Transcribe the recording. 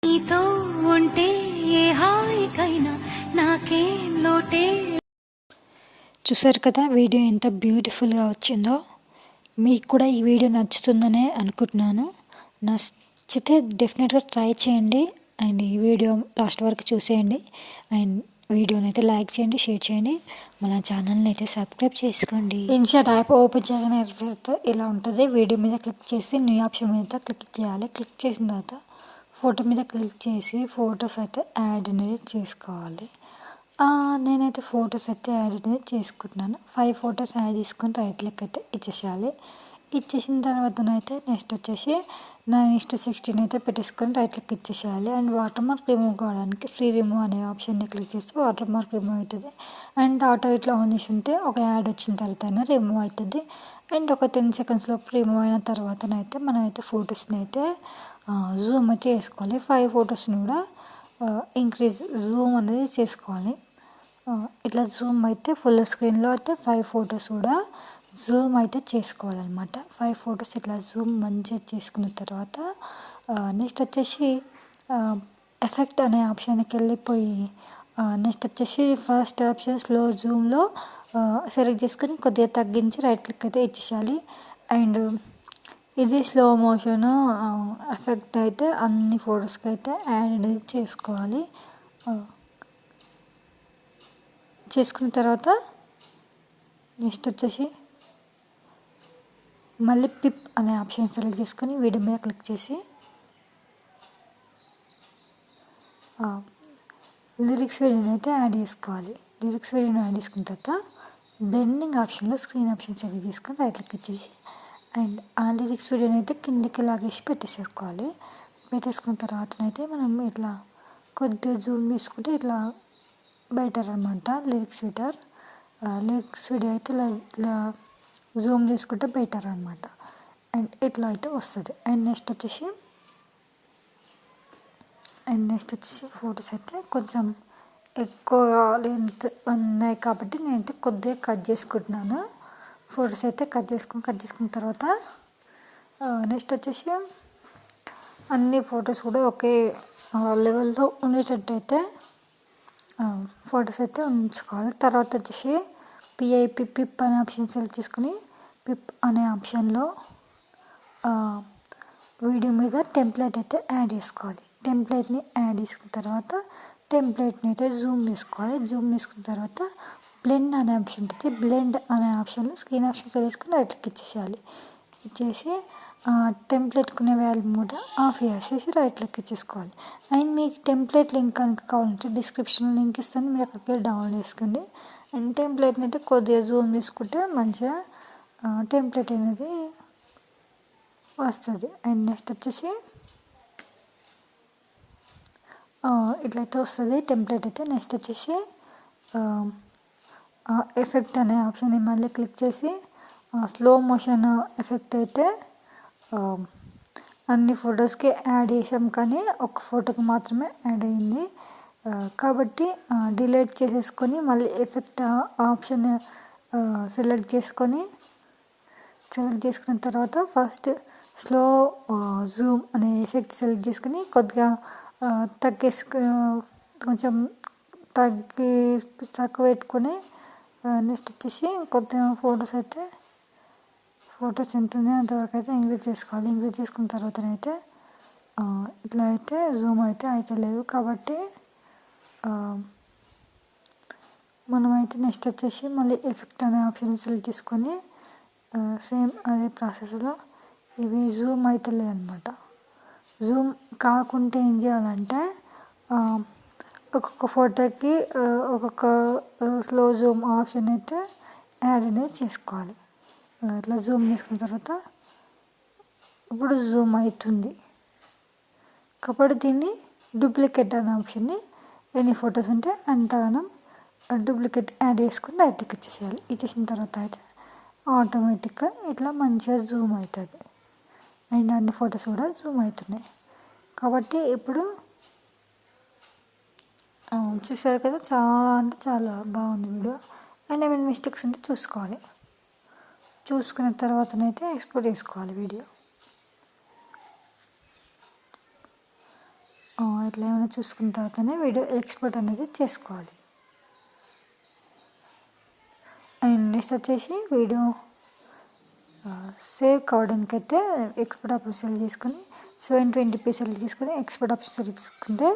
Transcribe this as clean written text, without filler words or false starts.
నీతో ఉంటే ఏ హాయికైనా నాకేం లోటే. చూసారు కదా వీడియో ఎంత బ్యూటిఫుల్గా వచ్చిందో. మీకు కూడా ఈ వీడియో నచ్చుతుందనే అనుకుంటున్నాను. నచ్చితే డెఫినెట్గా ట్రై చేయండి అండ్ ఈ వీడియో లాస్ట్ వరకు చూసేయండి అండ్ వీడియోని అయితే లైక్ చేయండి, షేర్ చేయండి, మన ఛానల్ని అయితే సబ్స్క్రైబ్ చేసుకోండి. ఇన్షాట్ యాప్ ఓపెన్ చేయగానే ఇలా ఉంటుంది. వీడియో మీద క్లిక్ చేసి న్యూ ఆప్షన్ మీద క్లిక్ చేయాలి. క్లిక్ చేసిన తర్వాత ఫోటో మీద క్లిక్ చేసి ఫొటోస్ అయితే యాడ్ అనేది చేసుకోవాలి. నేనైతే ఫొటోస్ అయితే యాడ్ అనేది చేసుకుంటున్నాను. 5 ఫొటోస్ యాడ్ చేసుకొని రైట్ క్లిక్ అయితే ఇచ్చేసేయాలి. ఇచ్చేసిన తర్వాతనైతే నెక్స్ట్ వచ్చేసి 9:16 అయితే పెట్టేసుకొని రైట్ క్లిక్ ఇచ్చేసేయాలి. అండ్ వాటర్ మార్క్ రిమూవ్ కావడానికి ఫ్రీ రిమూవ్ అనే ఆప్షన్ని క్లిక్ చేస్తే వాటర్ మార్క్ రిమూవ్ అవుతుంది. అండ్ ఆటో ఇట్లా ఆన్ చేసి ఉంటే ఒక యాడ్ వచ్చిన తర్వాత రిమూవ్ అవుతుంది. అండ్ ఒక 10 సెకండ్స్లో రిమూవ్ అయిన తర్వాతనైతే మనమైతే ఫొటోస్ని అయితే జూమ్ అయితే చేసుకోవాలి. 5 ఫొటోస్ని కూడా ఇంక్రీజ్ జూమ్ అనేది చేసుకోవాలి. ఇట్లా జూమ్ అయితే ఫుల్ స్క్రీన్లో అయితే 5 ఫొటోస్ కూడా జూమ్ అయితే చేసుకోవాలన్నమాట. 5 ఫొటోస్ ఇట్లా జూమ్ మంచిగా చేసుకున్న తర్వాత నెక్స్ట్ వచ్చేసి ఎఫెక్ట్ అనే ఆప్షన్కి వెళ్ళిపోయి నెక్స్ట్ వచ్చేసి ఫస్ట్ ఆప్షన్ స్లో జూమ్లో సెలెక్ట్ చేసుకొని కొద్దిగా తగ్గించి రైట్ క్లిక్ అయితే ఇచ్చేసేయాలి. అండ్ ఇది స్లో మోషన్ ఎఫెక్ట్ అయితే అన్ని ఫొటోస్కి అయితే యాడ్ అనేది చేసుకోవాలి. చేసుకున్న తర్వాత నెక్స్ట్ వచ్చేసి మళ్ళీ పిప్ అనే ఆప్షన్ సెలెక్ట్ చేసుకొని వీడియో మీద క్లిక్ చేసి లిరిక్స్ వీడియోని అయితే యాడ్ చేసుకోవాలి. లిరిక్స్ వీడియోని యాడ్ చేసుకున్న తర్వాత బ్లెండింగ్ ఆప్షన్లో స్క్రీన్ ఆప్షన్ సెలెక్ట్ చేసుకొని రైట్ క్లిక్ ఇచ్చేసి అండ్ ఆ లిరిక్స్ వీడియోని అయితే కిందికి లాగేసి పెట్టేసుకోవాలి. పెట్టేసుకున్న తర్వాతనైతే మనం ఇట్లా కొద్దిగా జూమ్ చేసుకుంటే ఇట్లా బెటర్ అనమాట. లిరిక్స్ వీడియో అయితే ఇట్లా జూమ్ చేసుకుంటే బెటర్ అనమాట. అండ్ ఇట్లా అయితే వస్తుంది. అండ్ నెక్స్ట్ వచ్చేసి ఫొటోస్ అయితే కొంచెం ఎక్కువగా లెంత్ ఉన్నాయి కాబట్టి నేనైతే కొద్దిగా కట్ చేసుకుంటున్నాను. ఫొటోస్ అయితే కట్ చేసుకున్న తర్వాత నెక్స్ట్ వచ్చేసి అన్ని ఫొటోస్ కూడా ఒకే లెవెల్లో ఉండేటట్టు అయితే ఫొటోస్ అయితే ఉంచుకోవాలి. తర్వాత వచ్చేసి పిప్ అనే ఆప్షన్ సెలెక్ట్ చేసుకుని పిప్ అనే ఆప్షన్లో వీడియో మీద టెంప్లెట్ అయితే యాడ్ చేసుకోవాలి. టెంప్లెట్ని యాడ్ చేసుకున్న తర్వాత టెంప్లెట్ని అయితే జూమ్ చేసుకోవాలి. జూమ్ చేసుకున్న తర్వాత బ్లెండ్ అనే ఆప్షన్ ఉంటుంది. బ్లెండ్ అనే ఆప్షన్లో స్క్రీన్ ఆప్షన్ సెలెక్ట్ చేసుకుని రైట్ క్లిక్ ఇచ్చేసేయాలి. ఇచ్చేసి టెంప్లెట్కునే వాల్యూమ్ కూడా ఆఫ్ చేసేసి రైట్ క్లిక్ ఇచ్చేసుకోవాలి. అండ్ మీకు టెంప్లెట్ లింక్ కనుక కావాలంటే డిస్క్రిప్షన్లో లింక్ ఇస్తాను, మీరు అక్కడికి వెళ్ళి డౌన్లోడ్ చేసుకోండి. అండ్ టెంప్లెట్ని అయితే కొద్దిగా జూమ్ చేసుకుంటే మంచిగా టెంప్లెట్ అనేది వస్తుంది. అండ్ నెక్స్ట్ వచ్చేసి ఇట్లయితే వస్తుంది టెంప్లెట్ అయితే. నెక్స్ట్ వచ్చేసి ఎఫెక్ట్ అనే ఆప్షన్ని మళ్ళీ క్లిక్ చేసి స్లో మోషన్ ఎఫెక్ట్ అయితే అన్ని ఫొటోస్కి యాడ్ చేసాం కానీ ఒక ఫోటోకి మాత్రమే యాడ్ అయ్యింది కాబట్టి డిలీట్ చేసేసుకొని మళ్ళీ ఎఫెక్ట్ ఆప్షన్ సెలెక్ట్ చేసుకున్న తర్వాత ఫస్ట్ స్లో జూమ్ అనే ఎఫెక్ట్ సెలెక్ట్ చేసుకొని కొద్దిగా కొంచెం తక్కువ పెట్టుకొని నెక్స్ట్ వచ్చేసి కొద్దిగా ఫొటోస్ ఎంత ఉన్నాయో అంతవరకు అయితే ఇంక్రీజ్ చేసుకోవాలి. ఇంక్రీజ్ చేసుకున్న తర్వాతనైతే ఇట్లా అయితే జూమ్ అయితే లేదు కాబట్టి మనమైతే నెక్స్ట్ వచ్చేసి మళ్ళీ ఎఫెక్ట్ అనే ఆప్షన్ సెలెక్ట్ చేసుకొని సేమ్ అదే ప్రాసెస్లో ఇవి జూమ్ అయితే లేదనమాట. జూమ్ కాకుంటే ఏం చేయాలంటే ఒక్కొక్క ఫోటోకి ఒక్కొక్క స్లో జూమ్ ఆప్షన్ అయితే యాడ్ అనేది చేసుకోవాలి. ఇట్లా జూమ్ చేసుకున్న తర్వాత ఇప్పుడు జూమ్ అవుతుంది కాబట్టి దీన్ని డూప్లికేట్ అనే ఆప్షన్ని ఎన్ని ఫొటోస్ ఉంటే అంతగానం డూప్లికేట్ యాడ్ చేసుకుని రైట్ క్లిక్ ఇచ్చేసేయాలి. ఇచ్చేసిన తర్వాత అయితే ఆటోమేటిక్గా ఇట్లా మంచిగా జూమ్ అవుతుంది. అండ్ అన్ని ఫొటోస్ కూడా జూమ్ అవుతున్నాయి కాబట్టి ఇప్పుడు చూసారు కదా, చాలా అంటే చాలా బాగుంది వీడియో. అండ్ ఏమైనా మిస్టేక్స్ ఉంటే చూసుకున్న తర్వాతనైతే ఎక్స్పోర్ట్ చేసుకోవాలి వీడియో. ఇట్లా ఏమైనా చూసుకున్న తర్వాతనే వీడియో ఎక్స్పోర్ట్ అనేది చేసుకోవాలి. అండ్ నెక్స్ట్ వచ్చేసి వీడియో సేవ్ కావడానికి అయితే ఎక్స్పోర్ట్ ఆప్షన్ సెలెక్ట్ చేసుకొని 720p సెలెక్ట్ చేసుకొని ఎక్స్పోర్ట్ ఆప్షన్ సెలెక్ట్ చేసుకుంటే